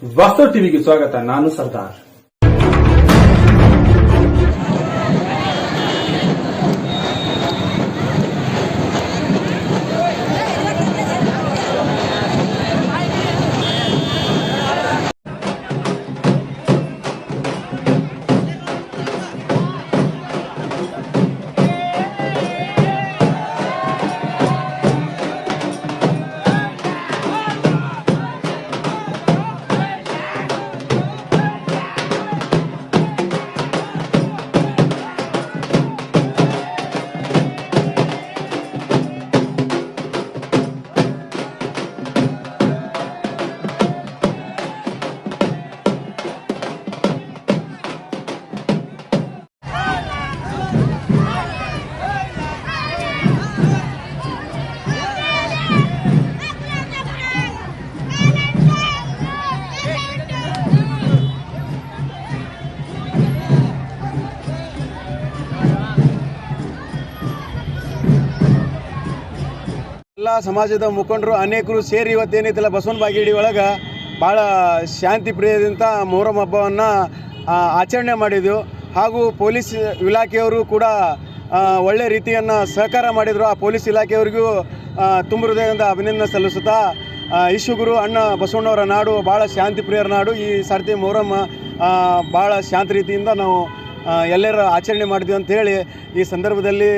ವಾಸ್ತವ ಟಿವಿಗೆ ಸ್ವಾಗತ. ನಾನು ಸರ್ದಾರ್. ಎಲ್ಲ ಸಮಾಜದ ಮುಖಂಡರು ಅನೇಕರು ಸೇರಿ ಇವತ್ತೇನೈತಲ್ಲ ಬಸವನ ಬಾಗೇಡಿ ಒಳಗೆ ಭಾಳ ಶಾಂತಿ ಪ್ರಿಯದಿಂದ ಮೊಹರಂ ಹಬ್ಬವನ್ನು ಆಚರಣೆ ಮಾಡಿದೆವು. ಹಾಗೂ ಪೊಲೀಸ್ ಇಲಾಖೆಯವರು ಕೂಡ ಒಳ್ಳೆ ರೀತಿಯನ್ನು ಸಹಕಾರ ಮಾಡಿದರು. ಆ ಪೊಲೀಸ್ ಇಲಾಖೆಯವರಿಗೂ ತುಂಬ ಹೃದಯದಿಂದ ಅಭಿನಂದನೆ ಸಲ್ಲಿಸುತ್ತಾ, ಇಶುಗುರು ಅಣ್ಣ ಬಸವಣ್ಣವರ ನಾಡು ಭಾಳ ಶಾಂತಿ ಪ್ರಿಯರ ನಾಡು. ಈ ಸರ್ತಿ ಮೊಹರಂ ಭಾಳ ಶಾಂತ ರೀತಿಯಿಂದ ನಾವು ಎಲ್ಲರೂ ಆಚರಣೆ ಮಾಡಿದ್ವಿ ಅಂತ ಹೇಳಿ ಈ ಸಂದರ್ಭದಲ್ಲಿ